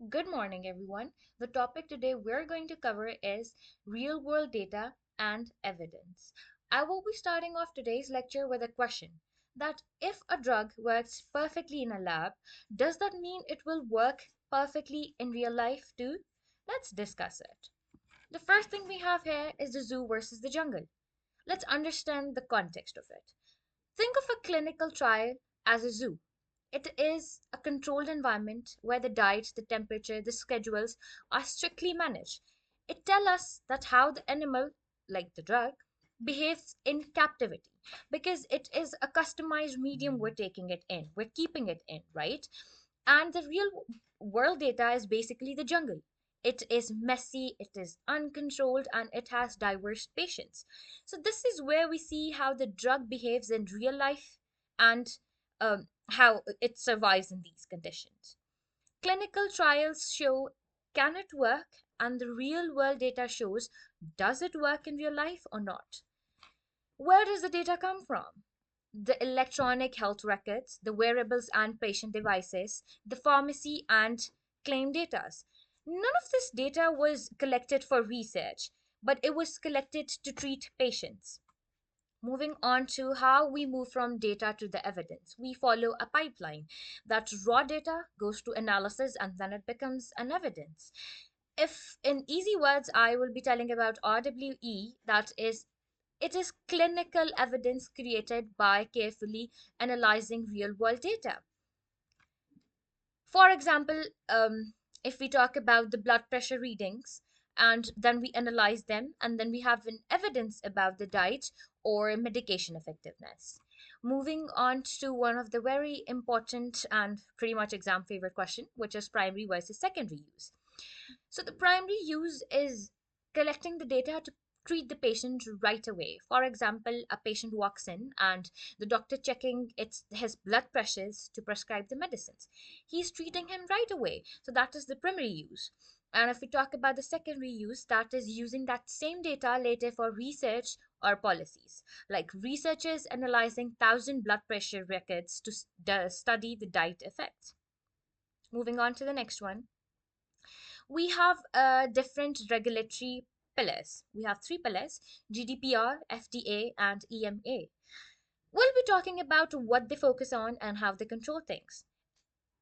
Good morning, everyone. The topic today we're going to cover is real world data and evidence. I will be starting off today's lecture with a question that if a drug works perfectly in a lab, does that mean it will work perfectly in real life too? Let's discuss it. The first thing we have here is the zoo versus the jungle. Let's understand the context of it. Think of a clinical trial as a zoo. It is a controlled environment where the diet, the temperature, the schedules are strictly managed. It tells us that how the animal, like the drug, behaves in captivity because it is a customized medium we're taking it in, we're keeping it in, right? And the real world data is basically the jungle. It is messy, it is uncontrolled, and it has diverse patients. So, this is where we see how the drug behaves in real life and how it survives in these conditions. Clinical trials show can it work, and the real world data shows does it work in real life or not. Where does the data come from? The electronic health records, the wearables and patient devices, the pharmacy and claim data. None of this data was collected for research, but it was collected to treat patients. Moving on to how we move from data to the evidence. We follow a pipeline. That raw data goes to analysis and then it becomes an evidence. If in easy words, I will be telling about RWE, that is it is clinical evidence created by carefully analyzing real world data. For example, if we talk about the blood pressure readings and then we analyze them, and then we have an evidence about the diet or medication effectiveness. Moving on to one of the very important and pretty much exam favorite question, which is primary versus secondary use. So the primary use is collecting the data to treat the patient right away. For example, a patient walks in and the doctor checking his blood pressures to prescribe the medicines. He's treating him right away. So that is the primary use. And if we talk about the secondary use, that is using that same data later for research or policies. Like researchers analyzing 1,000 blood pressure records to study the diet effects. Moving on to the next one, we have different regulatory pillars. We have three pillars: GDPR, FDA, and EMA. We'll be talking about what they focus on and how they control things.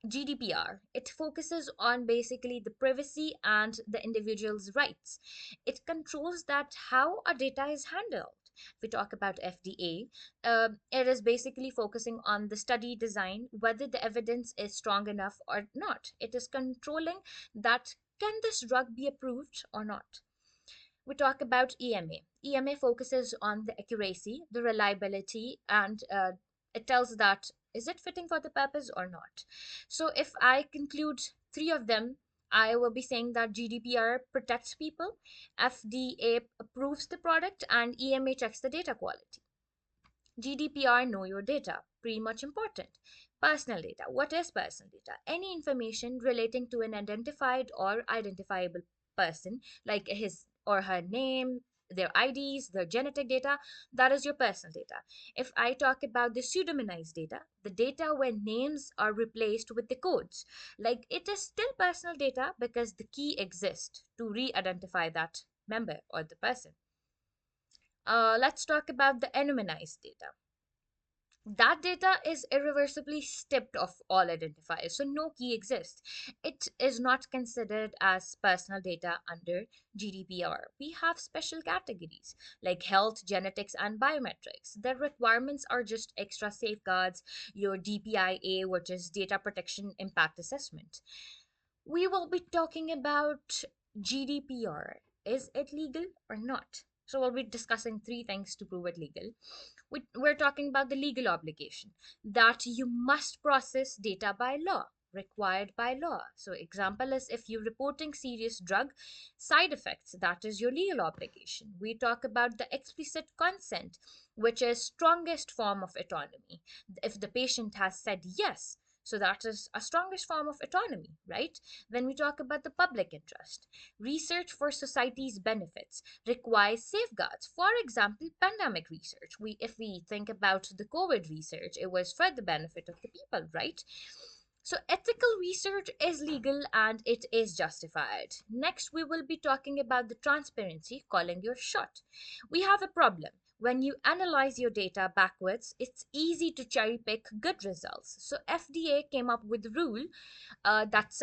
GDPR, it focuses on basically the privacy and the individual's rights. It controls that how our data is handled. If we talk about FDA, it is basically focusing on the study design, whether the evidence is strong enough or not. It is controlling that can this drug be approved or not. We talk about EMA. EMA focuses on the accuracy, the reliability, and it tells that is it fitting for the purpose or not. So if I conclude three of them, I will be saying that GDPR protects people, FDA approves the product, and EMA checks the data quality. GDPR, know your data, pretty much important. Personal data. What is personal data? Any information relating to an identified or identifiable person, like his or her name, their IDs, their genetic data, that is your personal data. If I talk about the pseudonymized data, the data where names are replaced with the codes, like it is still personal data because the key exists to re identify that member or the person. Let's talk about the anonymized data. That data is irreversibly stripped of all identifiers, so no key exists. It is not considered as personal data under GDPR. We have special categories like health, genetics, and biometrics. Their requirements are just extra safeguards, your DPIA, which is Data Protection Impact Assessment. We will be talking about GDPR. Is it legal or not? So we'll be discussing three things to prove it legal. We're talking about the legal obligation that you must process data by law, required by law. So example is if you're reporting serious drug side effects, that is your legal obligation. We talk about the explicit consent, which is strongest form of autonomy. If the patient has said yes, so that is a strongest form of autonomy, right? Then we talk about the public interest. Research for society's benefits requires safeguards. For example, pandemic research. If we think about the COVID research, it was for the benefit of the people, right? So, ethical research is legal and it is justified. Next, we will be talking about the transparency, calling your shot. We have a problem. When you analyze your data backwards, it's easy to cherry pick good results. So, FDA came up with a rule that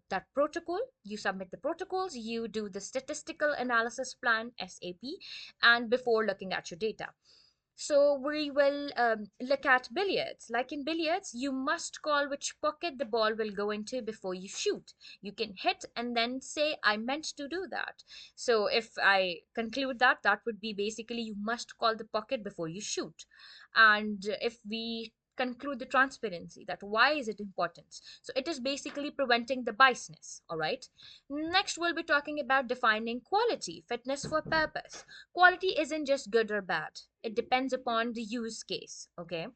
that protocol. You submit the protocols, you do the statistical analysis plan (SAP), and before looking at your data. So we will look at billiards. Like in billiards, you must call which pocket the ball will go into before you shoot. You can hit and then say, I meant to do that. So if I conclude that, that would be basically you must call the pocket before you shoot. And if we conclude the transparency, that why is it important? So it is basically preventing the biasness. All right. Next, we'll be talking about defining quality, fitness for purpose. Quality isn't just good or bad, it depends upon the use case. Okay.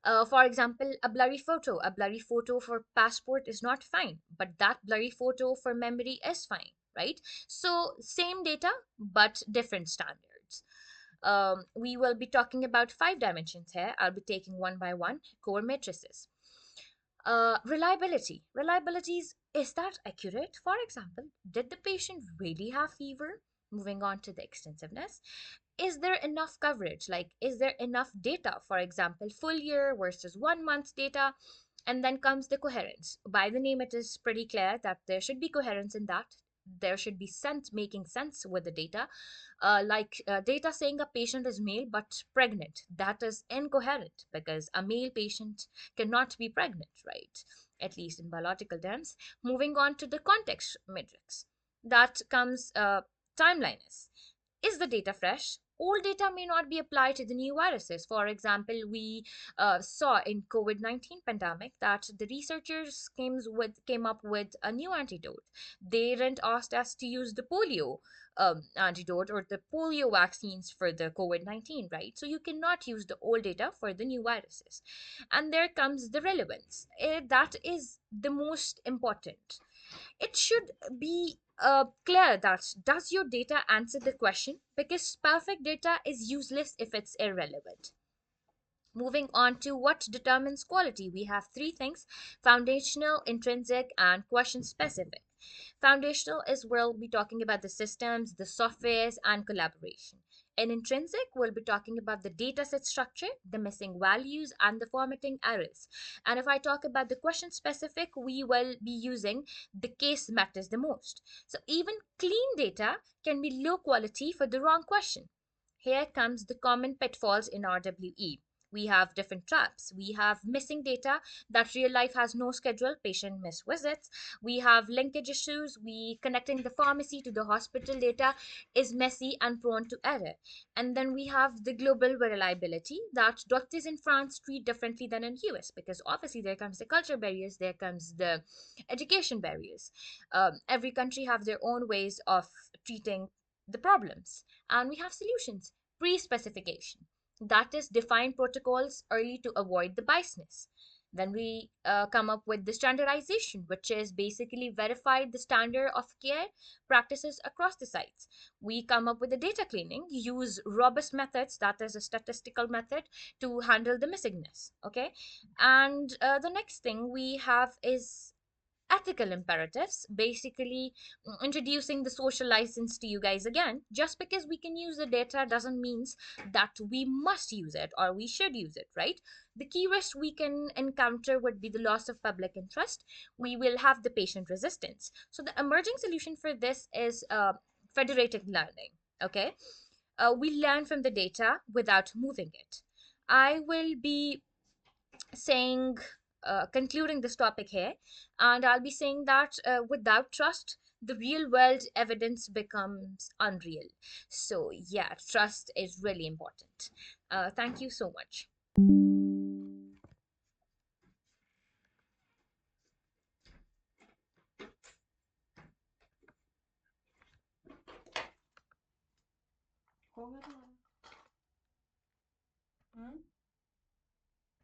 For example, a blurry photo for passport is not fine, but that blurry photo for memory is fine, right? So same data but different standards. We will be talking about 5 dimensions here. I'll be taking one by one. Core matrices. Is that accurate? For example, did the patient really have fever? Moving on to the extensiveness, is there enough coverage? Like, is there enough data? For example, full year versus 1 month data. And then comes the coherence. By the name, it is pretty clear that there should be coherence in that. There should be sense, making sense with the data. Data saying a patient is male but pregnant. That is incoherent because a male patient cannot be pregnant, right? At least in biological terms. Moving on to the context matrix. That comes timeliness. Is the data fresh? Old data may not be applied to the new viruses. For example, we saw in COVID-19 pandemic that the researchers came up with a new antidote. They didn't ask us to use the polio antidote or the polio vaccines for the COVID-19, right? So you cannot use the old data for the new viruses. And there comes the relevance. That is the most important. It should be clear that does your data answer the question, because perfect data is useless if it's irrelevant. Moving on to what determines quality, we have three things: foundational, intrinsic, and question specific. Foundational is where we'll be talking about the systems, the softwares, and collaboration. In intrinsic, we'll be talking about the dataset structure, the missing values, and the formatting errors. And if I talk about the question specific, we will be using the case matters the most. So even clean data can be low quality for the wrong question. Here comes the common pitfalls in RWE. We have different traps. We have missing data that real life has no schedule, patient miss visits. We have linkage issues. We connecting the pharmacy to the hospital data is messy and prone to error. And then we have the global variability that doctors in France treat differently than in US, because obviously there comes the culture barriers, there comes the education barriers. Every country have their own ways of treating the problems, and we have solutions. Pre-specification, that is define protocols early to avoid the biasness. Then we come up with the standardization, which is basically verify the standard of care practices across the sites. We come up with the data cleaning, use robust methods, that is a statistical method, to handle the missingness. Okay, and the next thing we have is ethical imperatives, basically introducing the social license to you guys again. Just because we can use the data doesn't mean that we must use it or we should use it, right? The key risk we can encounter would be the loss of public interest. We will have the patient resistance. So the emerging solution for this is federated learning. Okay, we learn from the data without moving it. I will be saying concluding this topic here, and I'll be saying that without trust, the real world evidence becomes unreal. So yeah, trust is really important. Thank you so much.